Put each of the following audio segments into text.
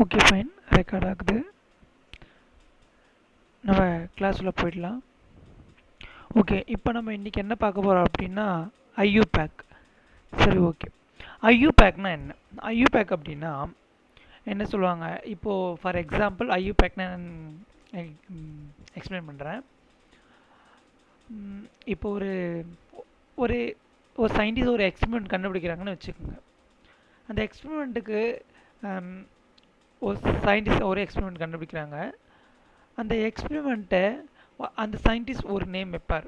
Okay fine, record ஆகுது. நம்ம கிளாஸில் போயிடலாம். ஓகே, இப்போ நம்ம இன்றைக்கி என்ன பார்க்க போகிறோம் அப்படின்னா ஐயூபேக். சரி, ஓகே. ஐயூபேக்னா என்ன? ஐயூபேக் அப்படின்னா என்ன சொல்லுவாங்க? இப்போது ஃபார் எக்ஸாம்பிள் ஐயூபேக்னா எக்ஸ்பிளைன் பண்ணுறேன். இப்போ ஒரு ஒரு ஒரு சயின்டிஸ்ட் ஒரு எக்ஸ்பெரிமெண்ட் கண்டுபிடிக்கிறாங்கன்னு வச்சுக்கோங்க. அந்த எக்ஸ்பெரிமெண்ட்டுக்கு ஒரு சயின்டிஸ்ட் ஒரு எக்ஸ்பெரிமெண்ட் கண்டுபிடிக்கிறாங்க. அந்த எக்ஸ்பெரிமெண்ட்டை அந்த சயின்டிஸ்ட் ஒரு நேம் வைப்பார்.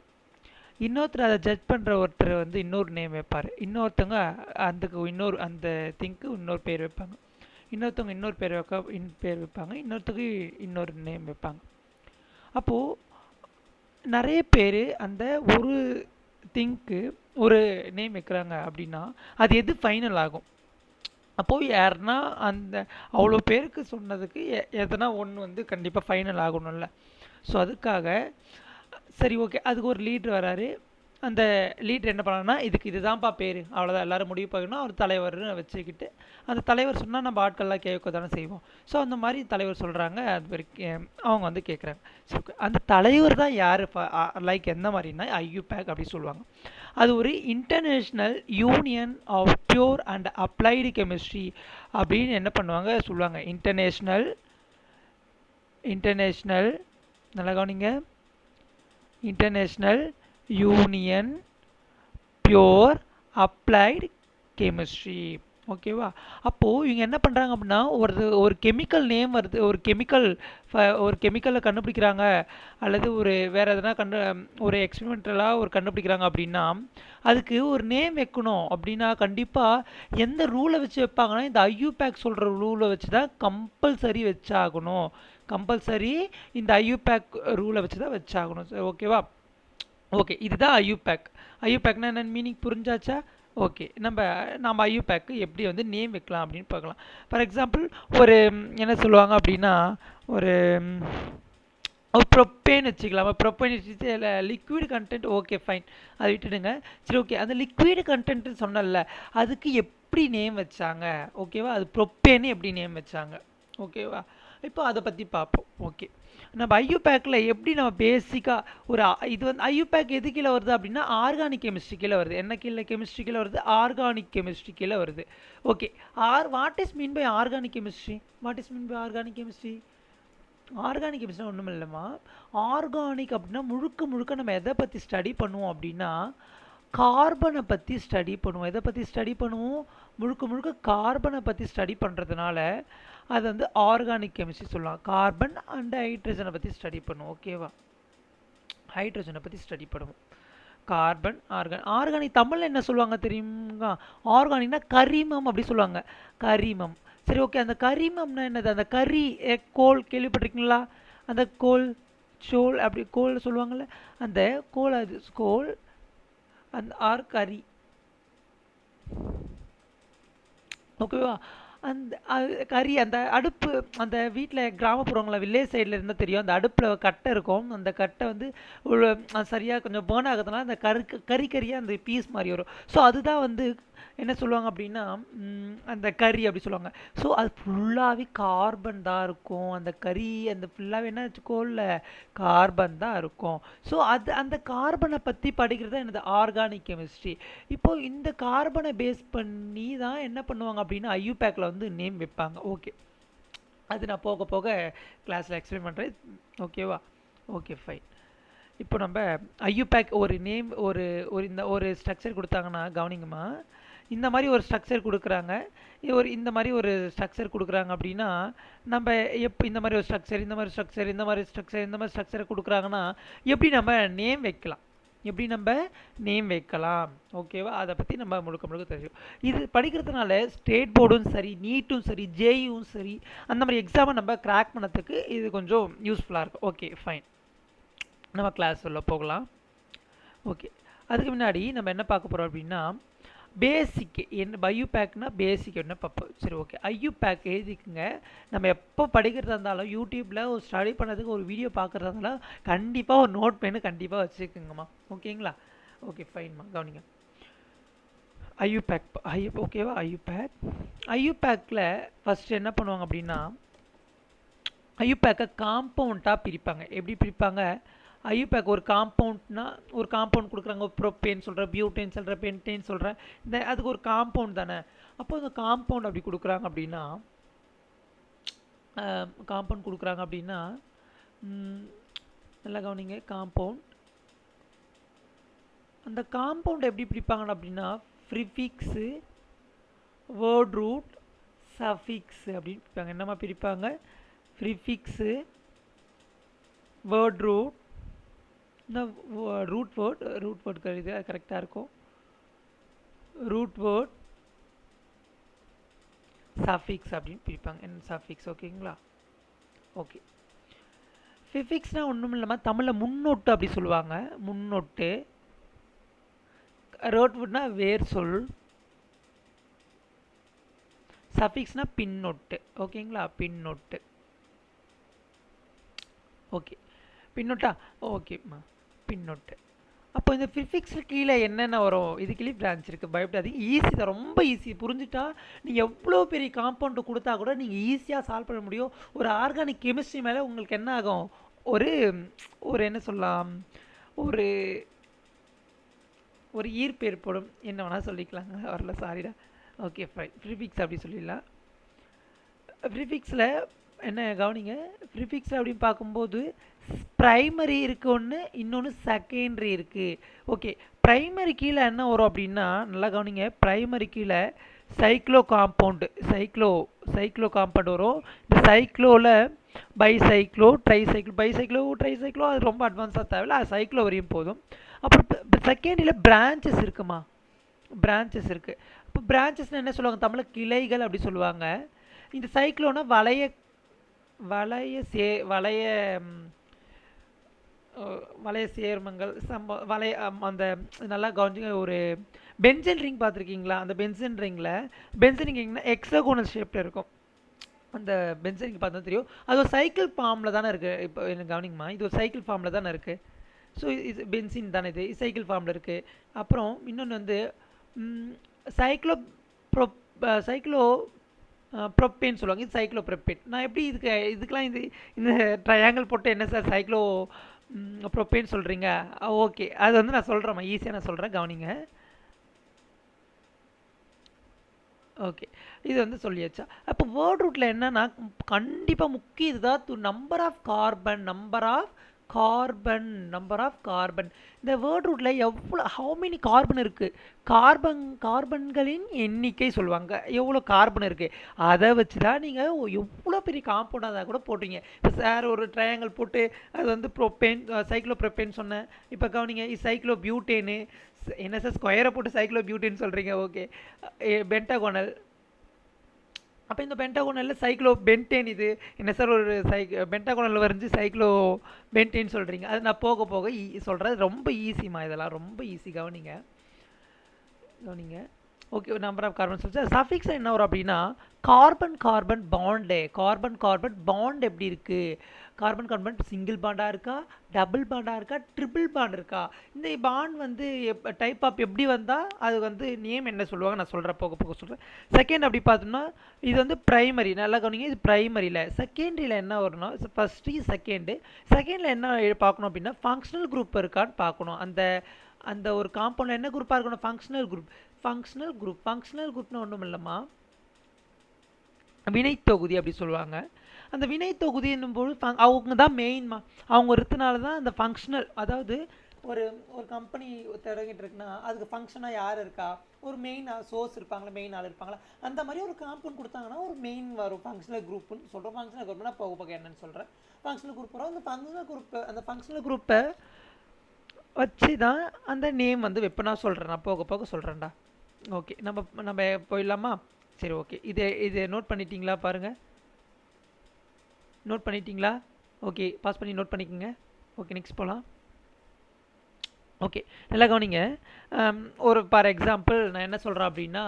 இன்னொருத்தர் அதை ஜட்ஜ் பண்ணுற ஒருத்தர் வந்து இன்னொரு நேம் வைப்பார். இன்னொருத்தவங்க அந்த திங்க்கு இன்னொரு பேர் வைப்பாங்க. இன்னொருத்தவங்க இன்னொரு பேர் வைப்பாங்க. இன்னொருத்தருக்கு இன்னொரு நேம் வைப்பாங்க. அப்போது நிறைய பேர் அந்த ஒரு திங்க்கு ஒரு நேம் வைக்கிறாங்க அப்படின்னா அது எது ஃபைனல் ஆகும்? அப்போது யாருன்னா அந்த அவ்வளோ பேருக்கு சொன்னதுக்கு எதனா ஒன்று வந்து கண்டிப்பாக ஃபைனல் ஆகணும்ல. ஸோ அதுக்காக சரி, ஓகே, அதுக்கு ஒரு லீட்ரு வராரு. அந்த லீட்ரு என்ன பண்ணாங்கன்னா, இதுக்கு இதுதான்ப்பா பேர், அவ்வளோதான், எல்லோரும் முடிவு பண்ணணும். அவர் தலைவர்னு வச்சுக்கிட்டு அந்த தலைவர் சொன்னால் நம்ம ஆட்கள்லாம் கேட்க தானே செய்வோம். ஸோ அந்த மாதிரி தலைவர் சொல்கிறாங்க. அது வரைக்கும் அவங்க வந்து கேட்குறாங்க. ஸோ அந்த தலைவர் தான் யார்? லைக் எந்த மாதிரின்னா ஐயூபேக் அப்படி சொல்லுவாங்க. அது ஒரு international union of pure and applied chemistry அப்படின்னு என்ன பண்ணுவாங்க சொல்லுவாங்க. இன்டர்நேஷ்னல் நல்லா கவனிங்க. International union pure applied chemistry. ஓகேவா? அப்போது இவங்க என்ன பண்ணுறாங்க அப்படின்னா ஒரு கெமிக்கல் நேம் வருது, ஒரு கெமிக்கலை கண்டுபிடிக்கிறாங்க, அல்லது ஒரு வேறு எதனா ஒரு எக்ஸ்பெரிமெண்டலாக ஒரு கண்டுபிடிக்கிறாங்க அப்படின்னா அதுக்கு ஒரு நேம் வைக்கணும். அப்படின்னா கண்டிப்பாக எந்த ரூலை வச்சு வைப்பாங்கன்னா இந்த ஐயூபேக் சொல்கிற ரூலை வச்சு தான் கம்பல்சரி வச்சாகணும். கம்பல்சரி இந்த ஐயூபேக் ரூலை வச்சு தான் வச்சாகணும். ஓகேவா? ஓகே, இதுதான் ஐயூபேக். ஐயூபேக்னா என்னென்னு மீனிங் புரிஞ்சாச்சா? ஓகே, நம்ம ஐயூபேக்கு எப்படி வந்து நேம் வைக்கலாம் அப்படின்னு பார்க்கலாம். ஃபார் எக்ஸாம்பிள் ஒரு என்ன சொல்லுவாங்க அப்படின்னா ஒரு ப்ரொப்பேன் வச்சுக்கலாமா? ப்ரொப்பேன் வச்சு லிக்விட் கண்டென்ட். ஓகே ஃபைன், அதை விட்டுடுங்க. சரி, ஓகே, அந்த லிக்விட் கண்டென்ட்னு சொன்னல அதுக்கு எப்படி நேம் வச்சாங்க? ஓகேவா? அது ப்ரொப்பேன்னு எப்படி நேம் வச்சாங்க? ஓகேவா? இப்போ அதை பற்றி பார்ப்போம். ஓகே, நம்ம ஐயூபேக்கில் எப்படி நம்ம பேசிக்காக இது வந்து ஐயூபேக் எது கீழே வருது அப்படின்னா ஆர்கானிக் கெமிஸ்ட்ரி கீழே வருது. என்ன கெமிஸ்ட்ரி கீழே வருது? ஆர்கானிக் கெமிஸ்ட்ரி கீழே வருது. Okay, what is mean by organic chemistry? Organic chemistry ஒன்றும் இல்லைம்மா. ஆர்கானிக் அப்படின்னா முழுக்க நம்ம எதை பற்றி ஸ்டடி பண்ணுவோம் அப்படின்னா கார்பனை பற்றி ஸ்டடி பண்ணுவோம். எதை பற்றி ஸ்டடி பண்ணுவோம்? முழுக்க கார்பனை பற்றி ஸ்டடி பண்ணுறதுனால அது வந்து ஆர்கானிக் கெமிஸ்ட்ரி சொல்லலாம். கார்பன் அண்ட் ஹைட்ரஜனை பற்றி ஸ்டடி பண்ணுவோம். ஓகேவா? ஹைட்ரஜனை பற்றி ஸ்டடி பண்ணுவோம். கார்பன், ஆர்கானிக் தமிழில் என்ன சொல்லுவாங்க தெரியுமா? ஆர்கானிக்னா கரிமம் அப்படி சொல்லுவாங்க. கரிமம். சரி, ஓகே, அந்த கரிமம்னா என்னது? அந்த கோல் கேள்விப்பட்டிருக்கீங்களா? அந்த சோல் அப்படி கோல் சொல்லுவாங்கள்ல, அந்த கோல் அந்த கரி. ஓகேவா? அந்த கரி, அந்த அடுப்பு, அந்த வீட்டில் கிராமப்புறங்களில் வில்லேஜ் சைடில் இருந்தால் தெரியும். அந்த அடுப்பில் கட்டை இருக்கும். அந்த கட்டை வந்து சரியாக கொஞ்சம் பேர்ன் ஆகுதுன்னா அந்த கரியாக அந்த பீஸ் மாதிரி வரும். ஸோ அதுதான் வந்து என்ன சொல்லுவாங்க அப்படின்னா அந்த கரி அப்படி சொல்லுவாங்க. ஸோ அது ஃபுல்லாகவே கார்பன் தான் இருக்கும். அந்த கரி அந்த ஃபுல்லாகவே என்ன வச்சுக்கோல்ல கார்பன் தான் இருக்கும். ஸோ அந்த கார்பனை பற்றி படிக்கிறது தான் என்னது ஆர்கானிக் கெமிஸ்ட்ரி. இப்போது இந்த கார்பனை பேஸ் பண்ணி தான் என்ன பண்ணுவாங்க அப்படின்னா ஐயூபேக்கில் வந்து நேம் வைப்பாங்க. ஓகே, அது நான் போக போக கிளாஸில் எக்ஸ்பிளைன் பண்ணுறேன். ஓகேவா? Okay fine. இப்போ நம்ம ஐயூபேக் ஒரு நேம் ஒரு ஸ்ட்ரக்சர் கொடுத்தாங்கன்னா கவனிங்கம்மா. இந்த மாதிரி ஒரு ஸ்ட்ரக்சர் கொடுக்குறாங்க. இந்த மாதிரி ஒரு ஸ்ட்ரக்சர் கொடுக்குறாங்க அப்படின்னா நம்ம இந்த மாதிரி ஒரு ஸ்ட்ரக்சரை கொடுக்குறாங்கன்னா எப்படி நம்ம நேம் வைக்கலாம்? ஓகேவா? அதை பற்றி நம்ம முழுக்க தெரியும். இது படிக்கிறதுனால ஸ்டேட் போர்டும் சரி, நீட்டும் சரி, ஜேயும் சரி, அந்த மாதிரி எக்ஸாமை நம்ம கிராக் பண்ணதுக்கு இது கொஞ்சம் யூஸ்ஃபுல்லாக இருக்கும். ஓகே ஃபைன், நம்ம கிளாஸ் உள்ள போகலாம். ஓகே, அதுக்கு முன்னாடி நம்ம என்ன பார்க்க போகிறோம் அப்படின்னா பேசிக் என்ன ஐயூபேக்னா பேசிக் என்ன பார்ப்போம். சரி, ஓகே, ஐயூபேக் எழுதிக்குங்க. நம்ம எப்போ படிக்கிறதா இருந்தாலும் யூடியூப்பில் ஒரு ஸ்டடி பண்ணுறதுக்கு ஒரு வீடியோ பார்க்குறதா இருந்தாலும் கண்டிப்பாக ஒரு நோட் பென்னு கண்டிப்பாக வச்சுக்கோங்கம்மா. ஓகேங்களா? ஓகே ஃபைன்மா, கவனிங்க. ஐயூபேக் ஓகேவா? ஐயூபேக்கில் ஃபஸ்ட்டு என்ன பண்ணுவாங்க அப்படின்னா, ஐயூபேக்கை காம்பவுண்டாக பிரிப்பாங்க. எப்படி பிரிப்பாங்க? ஐயூபேக் ஒரு காம்பவுண்ட்னா ஒரு காம்பவுண்ட் கொடுக்குறாங்க. ப்ரோப்பேன் சொல்கிறேன், பியூட்டேன் சொல்கிறேன், பென்டேன் சொல்கிறேன். அதுக்கு ஒரு காம்பவுண்ட் தானே. அப்போ அந்த காம்பவுண்ட் அப்படி கொடுக்குறாங்க அப்படின்னா, காம்பவுண்ட் கொடுக்குறாங்க அப்படின்னா நல்லா கவனிங்க. காம்பவுண்ட், அந்த காம்பவுண்ட் எப்படி பிரிப்பாங்க அப்படின்னா, ப்ரிஃபிக்ஸு, வேர்ட் ரூட், சஃபிக்ஸு அப்படின்னு பிரிப்பாங்க. என்னமா பிரிப்பாங்க? ப்ரிஃபிக்ஸு, வேர்ட் ரூட், இந்த ரூட் வேர்ட் இது கரெக்டாக இருக்கும். ரூட் வேர்ட், சஃபிக்ஸ் அப்படின்னு பிரிப்பாங்க. என்ன சஃபிக்ஸ்? ஓகேங்களா? ஓகே. ப்ரிஃபிக்ஸ்னால் ஒன்றும் இல்லாமல் தமிழில் முன்னொட்டு அப்படி சொல்லுவாங்க. முன்னொட்டு. வேர்ட் வேர்ட்னா வேர் சொல். சஃபிக்ஸ்னால் பின்னொட்டு. ஓகேங்களா? பின்னொட்டு. ஓகே. பின்னொட்டா? ஓகேம்மா. பின்னொட்டு. அப்போ இந்த ப்ரிஃபிக்ஸு கீழே என்னென்ன வரும்? இதுக்குள்ளே பிரான்ச் இருக்குது, பயப்படாதீங்க. ஈஸி தான், ரொம்ப ஈஸி. புரிஞ்சுட்டா நீங்கள் எவ்வளோ பெரிய காம்பவுண்டு கொடுத்தா கூட நீங்கள் ஈஸியாக சால்வ் பண்ண முடியும். ஒரு ஆர்கானிக் கெமிஸ்ட்ரி மேலே உங்களுக்கு என்ன ஆகும்? ஒரு ஒரு என்ன சொல்லலாம், ஒரு ஒரு ஈர்ப்பு ஏற்படும். என்ன வேணால் சொல்லிக்கலாங்க, வரல, சாரிடா. Okay fine. ப்ரிஃபிக்ஸ் அப்படி சொல்லிடலாம். ப்ரிஃபிக்ஸில் என்ன கவனிங்க, ப்ரிஃபிக்ஸ் அப்படின்னு பார்க்கும்போது ப்ரைமரி இருக்குது ஒன்று, இன்னொன்று செகண்டரி இருக்குது. ஓகே. ப்ரைமரி கீழே என்ன வரும் அப்படின்னா, நல்லா கவனிங்க. ப்ரைமரி கீழே சைக்ளோ காம்பவுண்டு, சைக்ளோ காம்பவுண்ட் வரும். இந்த சைக்ளோவில் பைசைக்ளோ, ட்ரைசைக்ளோ அது ரொம்ப அட்வான்ஸாக தேவையில்ல, அது சைக்ளோ வரையும் போதும். அப்புறம் செகண்டரியில் பிரான்ச்சஸ் இருக்குமா? பிரான்ச்சஸ் இருக்குது. இப்போ பிரான்ச்சஸ்னால் என்ன சொல்லுவாங்க? தமிழில் கிளைகள் அப்படி சொல்லுவாங்க. இந்த சைக்ளோனா வளைய சேர்மங்கள் அந்த நல்லா கவனிச்சுங்க. ஒரு பென்சன் ரிங் பார்த்துருக்கீங்களா? அந்த பென்சன் ரிங்கில் எக்ஸகோனல் ஷேப்பில் இருக்கும். அந்த பென்சன் ரிங் பார்த்தா தெரியும். அது ஒரு சைக்கிள் ஃபார்மில் தானே இருக்குது. இப்போ எனக்கு கவனிங்கம்மா, இது ஒரு சைக்கிள் ஃபார்மில் தானே இருக்குது. ஸோ இது பென்சின் தானே, இது சைக்கிள் ஃபார்மில் இருக்குது. அப்புறம் இன்னொன்று வந்து சைக்ளோ ப்ரொப்பேன் சொல்லுவாங்க. இது சைக்ளோ ப்ரொப்பேன். நான் எப்படி இதுக்கெலாம் இந்த ட்ரையாங்கிள் போட்டு என்ன சார் சைக்ளோ ப்ரொப்பேன் சொல்கிறீங்க? ஓகே, அது வந்து நான் சொல்கிறேம்மா, ஈஸியாக நான் சொல்கிறேன், கவனிங்க. ஓகே, இது வந்து சொல்லியாச்சா? அப்போ வேர்ட் ரூட்டில் என்னன்னா கண்டிப்பாக முக்கிய இதுதான் நம்பர் ஆஃப் கார்பன். இந்த வேர்ட் ரூட்டில் எவ்வளோ ஹவு மெனி கார்பன் இருக்குது, கார்பன்களின் எண்ணிக்கை சொல்லுவாங்க. எவ்வளோ கார்பன் இருக்குது, அதை வச்சு தான் நீங்கள் எவ்வளோ பெரிய காம்பவுண்டாக இருந்தால் கூட போட்டீங்க. இப்போ சார் ஒரு ட்ரையாங்கிள் போட்டு அது வந்து சைக்ளோ ப்ரோப்பேன் சொன்னேன். இப்போ கவனிங்க, சைக்ளோ பியூட்டேனு. என்ன சார் ஸ்கொயரை போட்டு சைக்ளோ பியூட்டேன்னு சொல்கிறீங்க? ஓகே. பென்டகோனல். அப்போ இந்த பென்டகோனலில் சைக்ளோ பென்டேன். இது என்ன சார் ஒரு பென்டகோனலில் வரைஞ்சி சைக்ளோ பென்டேன் சொல்கிறீங்க? அது நான் போக போக சொல்கிறது. ரொம்ப ஈஸிமா, இதெல்லாம் ரொம்ப ஈஸி. கவனிங்க. ஓகே. நம்பர் ஆஃப் கார்பன் சொல்லிச்சு. சஃபிக்ஸ் என்ன வரும் அப்படின்னா, கார்பன் பாண்ட் எப்படி இருக்குது? கார்பன் சிங்கிள் பாண்டாக இருக்கா, டபுள் பாண்டாக இருக்கா, ட்ரிபிள் பாண்ட் இருக்கா? இந்த பாண்ட் வந்து டைப் ஆஃப் எப்படி வந்தால் அது வந்து நேம் என்ன சொல்லுவாங்க, நான் சொல்கிறேன், போக போக சொல்கிறேன். செகண்ட் அப்படி பார்த்தோம்னா இது வந்து ப்ரைமரி. நல்லா கவனிங்க, இது ப்ரைமரியில். செகண்டரியில் என்ன வரும்னா, ஃபஸ்ட்டு செகண்டில் என்ன பார்க்கணும் அப்படின்னா, ஃபங்க்ஷனல் குரூப் இருக்கான்னு பார்க்கணும். அந்த ஒரு காம்பவுண்டில் என்ன குரூப்பாக இருக்கணும்? ஃபங்க்ஷனல் குரூப்னா ஒன்றும் இல்லைம்மா, வினைத்தொகுதி அப்படி சொல்லுவாங்க. அந்த வினைத்தொகுதி என்னும்போது அவங்க தான் மெயின்மா. அவங்க இருக்கிறதுனால தான் அந்த ஃபங்க்ஷனல், அதாவது ஒரு கம்பெனி தொடங்கிட்டு இருக்குன்னா அதுக்கு ஃபங்க்ஷனாக யார் இருக்கா? ஒரு மெயின் சோர்ஸ் இருப்பாங்களா, மெயின் ஆள் இருப்பாங்களா? அந்த மாதிரி ஒரு காம்பவுண்ட் கொடுத்தாங்கன்னா ஒரு மெயின் வரும். ஃபங்க்ஷனல் குரூப்னு சொல்கிறோம். ஃபங்க்ஷனல் குரூப்னா போக போக என்னன்னு சொல்கிறேன். ஃபங்க்ஷனல் குரூப் வரும். அந்த ஃபங்க்ஷனல் குரூப்பை வச்சு தான் அந்த நேம் வந்து எப்போ நான் சொல்கிறேன், நான் போக போக சொல்கிறேன்டா. ஓகே, நம்ம போயிடலாமா? சரி, ஓகே. இது நோட் பண்ணிட்டீங்களா? பாருங்கள், நோட் பண்ணிட்டீங்களா? ஓகே, பாஸ் பண்ணி நோட் பண்ணிக்கோங்க. ஓகே, நெக்ஸ்ட் போகலாம். ஓகே, நல்லா கவனிங்க. ஒரு ஃபார் எக்ஸாம்பிள் நான் என்ன சொல்கிறேன் அப்படின்னா,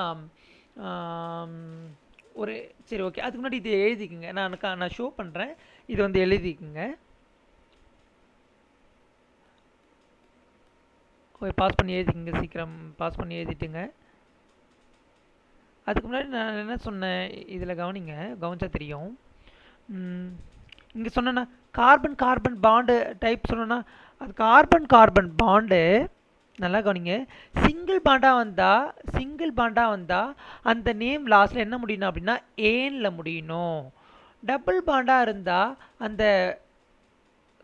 ஒரு சரி, ஓகே, அதுக்கு முன்னாடி இது எழுதிக்குங்க. நான் ஷோ பண்ணுறேன், இது வந்து எழுதிக்குங்க. ஓகே, பாஸ் பண்ணி எழுதிக்குங்க, சீக்கிரம் பாஸ் பண்ணி எழுதிட்டுங்க. அதுக்கு முன்னாடி நான் என்ன சொன்னேன், இதில் கவனிங்க, கவனிச்சா தெரியும். இங்கே சொன்னேன்னா கார்பன் கார்பன் பாண்டு டைப் சொன்னேன்னா, அது கார்பன் கார்பன் பாண்டு நல்லா கவனிங்க. சிங்கிள் பாண்டாக வந்தால் அந்த நேம் லாஸ்ட்டில் என்ன முடியணும் அப்படின்னா ஏனில் முடியணும். டபுள் பாண்டாக இருந்தால் அந்த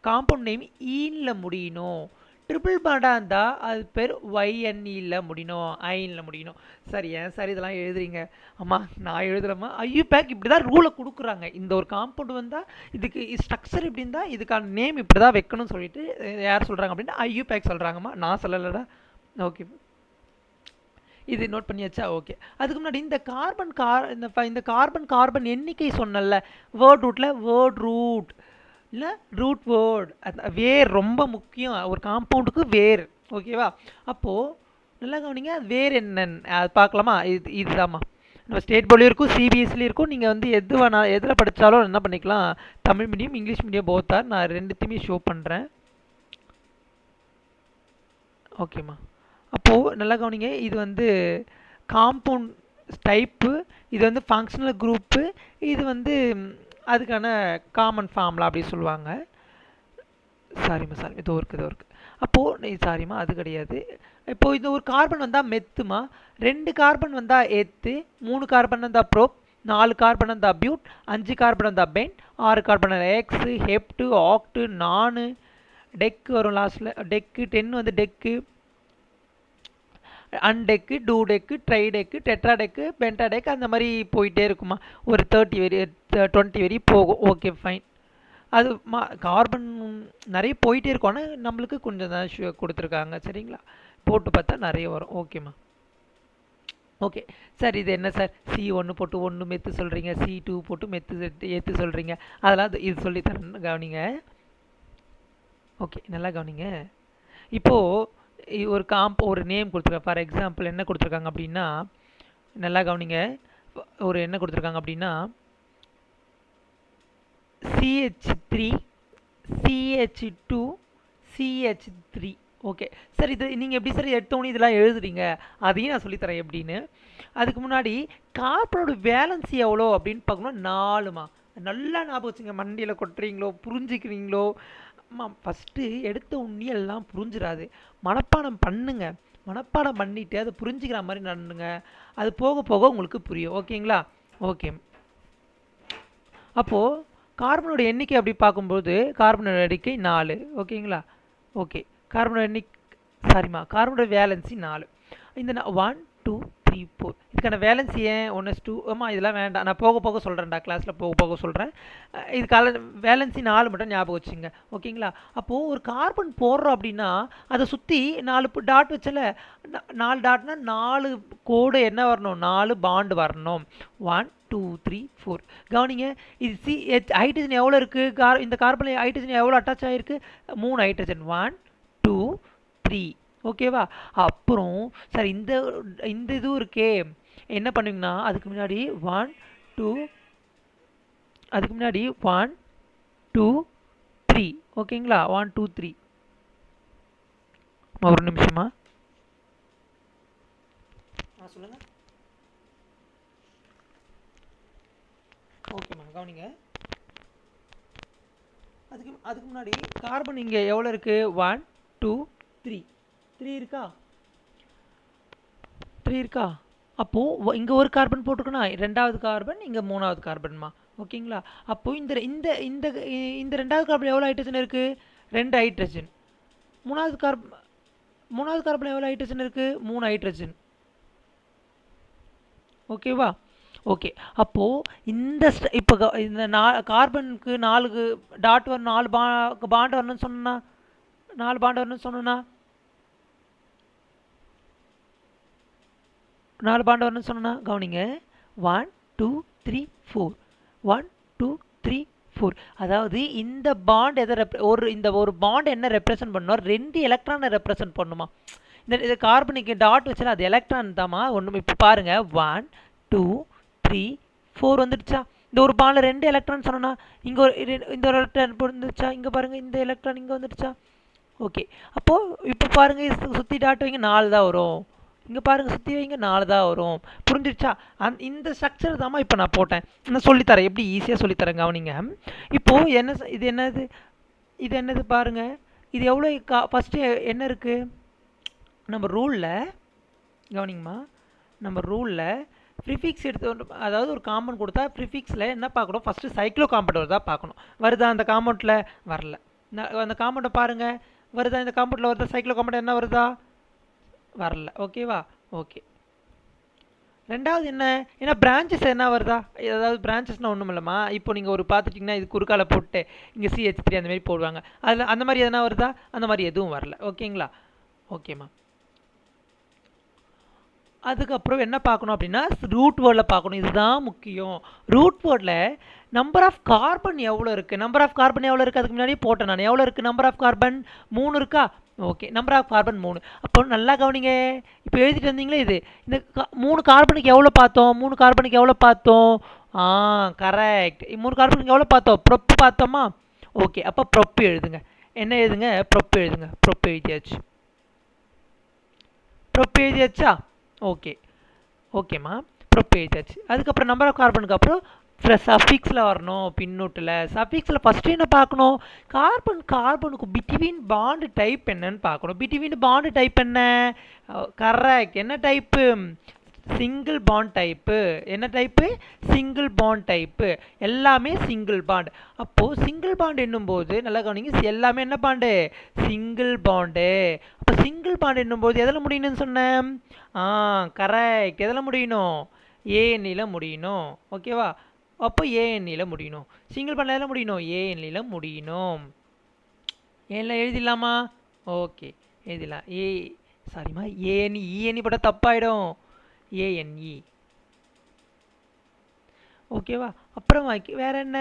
காம்பவுண்ட் நேம் ஈனில் முடியணும். ட்ரிபிள் பாண்டாக இருந்தால் அது பேர் ஒய்என்இயில் முடியணும், ஐனில் முடியணும். சரி, ஏன் சார் இதெல்லாம் எழுதுறீங்க? அம்மா நான் எழுதுகிறேம்மா. ஐயூபேக் இப்படி தான் ரூலை கொடுக்குறாங்க. இந்த ஒரு காம்பவுண்ட் வந்தால் இதுக்கு ஸ்ட்ரக்சர் இப்படி இருந்தால் இதுக்கான நேம் இப்படி தான் வைக்கணும்னு சொல்லிட்டு யார் சொல்கிறாங்க அப்படின்னா ஐயூபேக் சொல்கிறாங்கம்மா, நான் சொல்லலடா. ஓகே, இது நோட் பண்ணியாச்சா? ஓகே. அதுக்கு முன்னாடி இந்த கார்பன் கார்பன் எண்ணிக்கை சொன்னல, வேர்ட் ரூட்டில் வேர்ட் ரூட் இல்லை ரூட் வேர்ட், அந்த வேர் ரொம்ப முக்கியம் ஒரு காம்பவுண்டுக்கு, வேர். ஓகேவா? அப்போது நல்லா கவனிங்க, அது வேர் என்னன்னு அது பார்க்கலாமா? இதுதாம்மா நம்ம ஸ்டேட் போர்ட்லேயும் இருக்கும், சிபிஎஸ்சிலையும் இருக்கும். நீங்கள் வந்து எதில் படித்தாலும் என்ன பண்ணிக்கலாம், தமிழ் மீடியம் இங்கிலீஷ் மீடியம் போத்தார். நான் ரெண்டுத்தையுமே ஷோ பண்ணுறேன். ஓகேம்மா. அப்போது நல்லா கவனிங்க, இது வந்து காம்பவுண்ட் டைப்பு, இது வந்து ஃபங்க்ஷனல் குரூப்பு, இது வந்து அதுக்கான காமன் ஃபார்முலா அப்படி சொல்லுவாங்க. சாரிம்மா, இதோ இருக்குது. அப்போது சாரிம்மா, அது கிடையாது. இப்போது இது ஒரு கார்பன் வந்தால் மெத்துமா, 2 கார்பன் வந்தால் எத்து, 3 கார்பன் வந்தால் ப்ரோப், 4 கார்பன் வந்தால் பியூட், 5 கார்பன் வந்தால் பென், 6 கார்பன் வந்தால் hex, hept, oct, non, dec வரும் லாஸ்ட்டில், டெக்கு 10 வந்து dec, undec, do dec, tri dec, tetra dec, penta dec, அந்த மாதிரி போயிட்டே இருக்குமா. ஒரு 20 வரி போகும். Okay, fine. அது கார்பன் நிறைய போயிட்டே இருக்கும், ஆனால் நம்மளுக்கு கொஞ்சம் தான் கொடுத்துருக்காங்க. சரிங்களா? போட்டு பார்த்தா நிறைய வரும். ஓகேம்மா. ஓகே சார், இது என்ன சார் C1 போட்டு 1 மெத்து சொல்கிறீங்க, C2 போட்டு மெத்து ஏற்று சொல்கிறீங்க, அதெல்லாம் இது சொல்லித்தரேன்னு கவனிங்க. ஓகே, நல்லா கவனிங்க. இப்போது ஒரு நேம் கொடுத்துருக்காங்க. ஃபார் எக்ஸாம்பிள் என்ன கொடுத்துருக்காங்க அப்படின்னா, நல்லா கவனிங்க, என்ன கொடுத்துருக்காங்க அப்படின்னா CH3 CH2 CH3. Okay sir, இது நீங்கள் எப்படி சார் எடுத்தோன்னே இதெல்லாம் எழுதுறீங்க, அதையும் நான் சொல்லித்தரேன் எப்படின்னு. அதுக்கு முன்னாடி கார்பனோட வேலன்சி எவ்வளோ அப்படின்னு பார்க்கணும். 4மா. நல்லா ஞாபகம் வச்சுங்க, மண்டியில் கொட்டுறீங்களோ புரிஞ்சுக்கிறீங்களோ? ஆமாம், ஃபஸ்ட்டு எடுத்த உடனே எல்லாம் புரிஞ்சிடாது, மனப்பாடம் பண்ணுங்க. மனப்பாடம் பண்ணிவிட்டு அதை புரிஞ்சுக்கிற மாதிரி நடந்துங்க, அது போக போக உங்களுக்கு புரியும். ஓகேங்களா? ஓகே. அப்போது கார்பனோட எண்ணிக்கை அப்படி பார்க்கும்போது கார்பனோட எண்ணிக்கை 4. ஓகேங்களா? ஓகே. கார்பனோட வேலன்சி 4. இந்த 1 2 3 4 இதுக்கான வேலன்சி ஏன் 1:2? ஆமாம், இதெல்லாம் வேண்டாம், நான் போக போக சொல்கிறேன்டா, கிளாஸில் போக போக சொல்கிறேன். இதுக்கான வேலன்சி 4 மட்டும் ஞாபகம் வச்சுங்க. ஓகேங்களா? அப்போது ஒரு கார்பன் போடுறோம் அப்படின்னா அதை சுற்றி 4 டாட் வச்சல, 4 டாட்னா 4 கோடு என்ன வரணும், 4 பாண்டு வரணும். 1 2 3 4. கவனிங்க, இது ஹைட்ரஜன் எவ்வளோ இருக்குது, இந்த கார்பன் ஹைட்ரஜன் எவ்வளோ அட்டாச் ஆகிருக்கு, 3 ஹைட்ரஜன். 1 2 3. ஓகேவா? அப்புறம் சார் இந்த இதுவும் இருக்கே, என்ன பண்ணுவீங்கன்னா அதுக்கு முன்னாடி 1 2 3. ஓகேங்களா? 1 2 3. ஒரு நிமிஷமா சொல்லுங்க. ஓகேம்மா, கவனிங்க. அதுக்கு முன்னாடி கார்பன் இங்கே எவ்வளோ இருக்குது, 1 2 3 இருக்கா, 3 இருக்கா? அப்போது இங்கே ஒரு கார்பன் போட்டுக்கணும், 2வது கார்பன், இங்கே 3வது கார்பன்மா. ஓகேங்களா? அப்போது இந்த இந்த இந்த இந்த 2வது கார்பன் எவ்வளோ ஹைட்ரஜன் இருக்குது, 2 ஹைட்ரஜன். 3வது கார்பன் எவ்வளோ ஹைட்ரஜன் இருக்குது, 3 ஹைட்ரஜன். ஓகேவா? ஓகே. அப்போது இப்போ இந்த கார்பனுக்கு 4 டாட் வரணும், 4 பாண்டு வரணும்னு சொன்னா, 4 பாண்டு வரணும்னு சொன்னா, 4 பாண்டு வரணும்னு சொன்னா, கவனிங்க. 1 2 3 4. 1 2 3 4. அதாவது இந்த பாண்ட் இந்த ஒரு பாண்ட் என்ன ரெப்ரசன்ட் பண்ணணும், 2 எலக்ட்ரானை ரெப்ரசன்ட் பண்ணுமா. இந்த கார்பனுக்கு டாட் வச்சா அது எலக்ட்ரான் தாம்மா. ஒன்று இப்போ பாருங்கள், 1 2 3 4 வந்துடுச்சா. இந்த ஒரு பாண்டில் 2 எலக்ட்ரான் சொன்னா, இங்கே இந்த ஒரு எலக்ட்ரான் வந்துடுச்சா, இங்கே பாருங்கள் இந்த எலக்ட்ரான் இங்கே வந்துடுச்சா. ஓகே. அப்போது இப்போ பாருங்கள், சுற்றி டாட் வைங்க, 4 தான் வரும். இங்கே பாருங்கள் சுற்றி வைங்க 4 தான் வரும். புரிஞ்சிருச்சா? இந்த ஸ்ட்ரக்சர் தாம்மா இப்போ நான் போட்டேன். நான் சொல்லித்தரேன், எப்படி ஈஸியாக சொல்லித்தரேன் கவனிங்க. இப்போது இது என்னது, இது என்னது பாருங்கள். இது எவ்வளோ ஃபஸ்ட்டு என்ன இருக்குது நம்ம ரூலில், கவனிங்கம்மா. நம்ம ரூலில் ப்ரிஃபிக்ஸ் எடுத்து, அதாவது ஒரு காம்பவுண்ட் கொடுத்தா ப்ரிஃபிக்ஸில் என்ன பார்க்கணும், ஃபஸ்ட்டு சைக்ளோ காம்பவுண்ட் வருதா பார்க்கணும். வருதா அந்த காம்பவுண்டில்? வரல. அந்த காம்பவுண்டை பாருங்கள், வருதா இந்த காம்பவுண்டில்? வருதா சைக்ளோ காம்பவுண்ட் என்ன வருதா? வரல. ஓகேவா? ஓகே. ரெண்டாவது என்ன, ஏன்னா பிரான்ச்சஸ் என்ன வருதா, அதாவது பிரான்ச்சஸ்னால் ஒன்றும் இல்லைம்மா. இப்போ நீங்கள் ஒரு பார்த்துட்டிங்கன்னா இது குறுக்கால போட்டு இங்கே CH3 அந்த மாதிரி போடுவாங்க. அதில் அந்த மாதிரி எதனா வருதா? அந்த மாதிரி எதுவும் வரல. ஓகேங்களா? ஓகேம்மா. அதுக்கப்புறம் என்ன பார்க்கணும் அப்படின்னா ரூட் வேர்டில் பார்க்கணும். இதுதான் முக்கியம். ரூட் வேர்டில் நம்பர் ஆஃப் கார்பன் எவ்வளோ இருக்குது, நம்பர் ஆஃப் கார்பன் எவ்வளோ இருக்குது, அதுக்கு முன்னாடி போட்டேன் நான். எவ்வளோ இருக்குது நம்பர் ஆஃப் கார்பன்? 3 இருக்கா? Okay, number of carbon 3. அப்போ நல்லா கவனிங்க, இப்போ எழுதிட்டு வந்தீங்களே இது, இந்த 3 கார்பனுக்கு எவ்வளோ பார்த்தோம்? 3 கார்பனுக்கு எவ்வளோ பார்த்தோம்? கரெக்ட். 3 கார்பனுக்கு எவ்வளோ பார்த்தோம்? ப்ரொப்பு பார்த்தோமா? ஓகே, அப்போ ப்ரொப்பு எழுதுங்க. என்ன எழுதுங்க? ப்ரொப்பு எழுதுங்க. ப்ரொப்பு எழுதியாச்சு. ப்ரொப்பு எழுதியாச்சா? ஓகே, ஓகேம்மா. ப்ரொப்பு எழுதியாச்சு. அதுக்கப்புறம் நம்பர் ஆஃப் கார்பனுக்கு அப்புறம் சஃபிக்ஸில் வரணும். பின்னூட்டில் சஃபிக்ஸில் ஃபஸ்ட்டு என்ன பார்க்கணும்? கார்பனுக்கு பிட்வீன் பாண்டு டைப் என்னன்னு பார்க்கணும். பிட்வீன் பாண்டு டைப் என்ன? கரெக்ட். என்ன டைப்பு? Single bond type. என்ன டைப்பு? Single bond type. எல்லாமே சிங்கிள் பாண்ட். அப்போது சிங்கிள் பாண்ட் என்னும்போது நல்லா கவனிங்க, எல்லாமே என்ன பாண்டு? Single bond. அப்போ சிங்கிள் பாண்ட் என்னும்போது எதில் முடியணும்னு சொன்னேன்? கரெக்ட். எதில் முடியணும்? ஏஎன்இயில் முடியணும். ஓகேவா? அப்போ ஏஎன்இயில் முடியணும். சிங்கிள் பாண்டில் எதில் முடியணும்? ஏஎன்இயில் முடியணும். ஏனில் எழுதிடலாமா? ஓகே, எழுதிடலாம். சாரிம்மா, ஏஎன்இ. இஎன்இ போட்டால் தப்பாயிடும். ஏஎன்இ. ஓகேவா? அப்புறம் வேறு என்ன?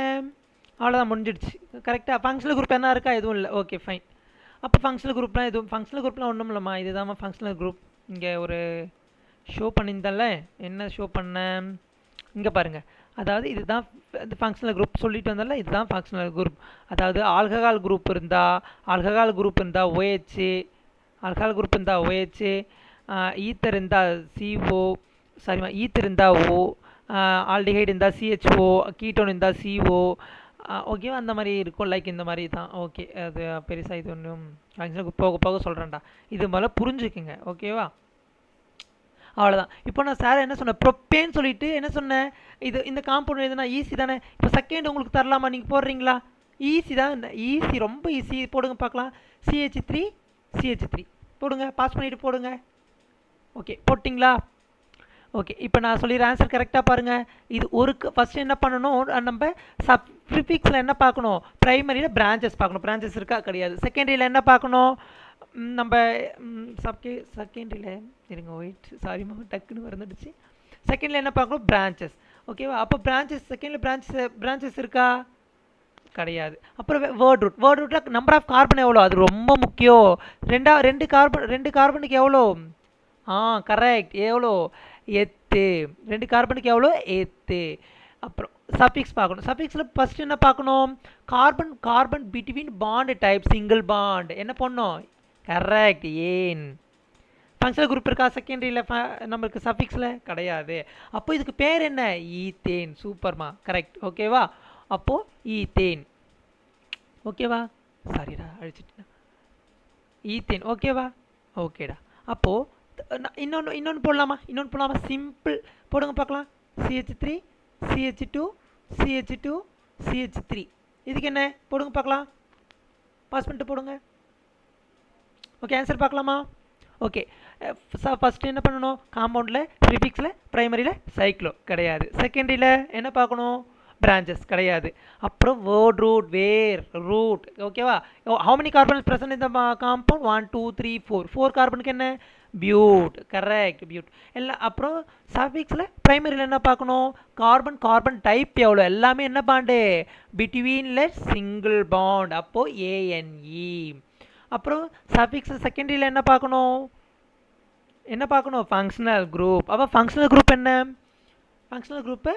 அவ்வளோதான், முடிஞ்சிடுச்சு. கரெக்டாக. ஃபங்க்ஷனல் குரூப் என்ன இருக்கா? எதுவும் இல்லை. Okay, fine. அப்போ ஃபங்க்ஷனல் குரூப்லாம் எதுவும், ஃபங்க்ஷனல் குரூப்லாம் ஒன்றும் இல்லைம்மா. இதுதாம்மா ஃபங்க்ஷனல் குரூப். இங்கே ஒரு ஷோ பண்ணியிருந்தால, என்ன ஷோ பண்ணேன் இங்கே பாருங்கள். அதாவது இதுதான் இந்த ஃபங்க்ஷனல் குரூப் சொல்லிட்டு வந்தால, இதுதான் ஃபங்க்ஷனல் குரூப். அதாவது ஆல்கஹால் குரூப் இருந்தால் OH, ஆல்கஹால் குரூப் இருந்தால் OH, ஈத்தர் இருந்தால் CO, சாரிம்மா, ஈத்தர் இருந்தால் O, ஆல்டிஹைடு இருந்தால் CHO, கீட்டோன் இருந்தால் CO. ஓகேவா? அந்த மாதிரி இருக்கும். லைக் இந்த மாதிரி தான். ஓகே, அது பெருசாக இது ஒன்றும் ஃபங்க்ஷனுக்கு போக போக சொல்கிறேன்டா. இது மேலே புரிஞ்சுக்குங்க. ஓகேவா? அவ்வளோதான். இப்போ நான் சார் என்ன சொன்னேன்? ப்ரொப்பேன்னு சொல்லிட்டு என்ன சொன்னேன்? இந்த காம்பவுண்ட் எதுனா ஈஸி தானே. இப்போ செகண்ட் உங்களுக்கு தரலாமா? நீங்கள் போடுறீங்களா? ஈஸி தான். ஈஸி, ரொம்ப ஈஸி. போடுங்க பார்க்கலாம். CH3 போடுங்க. பாஸ் பண்ணிவிட்டு போடுங்க. ஓகே, போட்டிங்களா? ஓகே, இப்போ நான் சொல்லிடுற ஆன்சர் கரெக்டாக பாருங்கள். இது ஃபஸ்ட்டு என்ன பண்ணணும், நம்ம ப்ரிஃபிக்ஸில் என்ன பார்க்கணும்? ப்ரைமரியில் பிரான்ச்சஸ் பார்க்கணும். பிரான்ச்சஸ் இருக்கா? கிடையாது. செகண்டரியில் என்ன பார்க்கணும்? நம்ம செகண்டரியில் இருங்க, வெயிட், சாரிம்மா, டக்குன்னு வந்துடுச்சு. செகண்டில் என்ன பார்க்கணும்? பிரான்ச்சஸ். ஓகேவா? அப்போ பிரான்ச்சஸ், செகண்டில் பிரான்ச்சஸ் இருக்கா? கிடையாது. அப்புறம் வேர்ட் ரூட்டில் நம்பர் ஆஃப் கார்பன் எவ்வளோ? அது ரொம்ப முக்கியம். ரெண்டு கார்பனுக்கு எவ்வளோ? கரெக்ட். எவ்வளோ? 8. 2 கார்பனுக்கு எவ்வளோ? 8. அப்புறம் சஃபிக்ஸ் பார்க்கணும். சஃபிக்ஸில் ஃபஸ்ட்டு என்ன பார்க்கணும்? Carbon between bond type single bond. என்ன பண்ணணும்? கரெக்ட். ஏன் ஃபங்க்ஷனல் குரூப் இருக்கா செகண்டரியில்? நம்மளுக்கு சஃபிக்ஸில் கிடையாது. அப்போ இதுக்கு பேர் என்ன? ஈத்தேன். சூப்பர்மா, கரெக்ட். ஓகேவா? அப்போது ஈத்தேன். ஓகேவா? சாரிடா, அழிச்சிட்டேன். ஈத்தேன். ஓகேவா? ஓகேடா. அப்போது இன்னொன்று போடலாமா? சிம்பிள் போடுங்க பார்க்கலாம். CH3, CH2, CH2, CH3. இதுக்கு என்ன போடுங்க பார்க்கலாம். பாஸ் பண்ணிட்டு போடுங்க. ஓகே, ஆன்சர் பார்க்கலாமா? ஓகே, ஃபஸ்ட்டு என்ன பண்ணணும்? காம்பவுண்டில், ப்ரிஃபிக்ஸில், ப்ரைமரியில் சைக்ளோ கிடையாது. செகண்டரியில் என்ன பார்க்கணும்? பிரான்ச்சஸ் கிடையாது. அப்புறம் வேர்ட் ரூட். ஓகேவா? ஹவு மெனி கார்பன்ஸ் ப்ரெசன்ட் இந்த காம்பவுண்ட்? 1 2 3 4. 4 கார்பனுக்கு என்ன? பியூட். கரெக்ட், பியூட். எல்லாம். அப்புறம் சஃபிக்ஸில் ப்ரைமரியில் என்ன பார்க்கணும்? கார்பன் டைப் எவ்வளோ? எல்லாமே என்ன பாண்டு? பிட்வீனில் சிங்கிள் பாண்ட். அப்போது ANE. அப்புறம் சஃபிக்ஸ் செகண்டரியில் என்ன பார்க்கணும்? Functional group. அப்போ ஃபங்க்ஷனல் குரூப் என்ன? ஃபங்க்ஷனல் குரூப்பு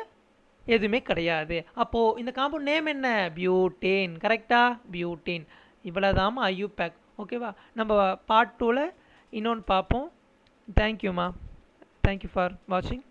எதுவுமே கிடையாது. அப்போது இந்த காம்பவுண்ட் நேம் என்ன? பியூட்டேன். கரெக்டாக? பியூட்டேன். இவ்வளோதாம்மா IUPAC. ஓகேவா? நம்ம பார்ட் 2ல் இன்னொன்று பார்ப்போம். தேங்க்யூம்மா. தேங்க்யூ ஃபார் வாட்சிங்.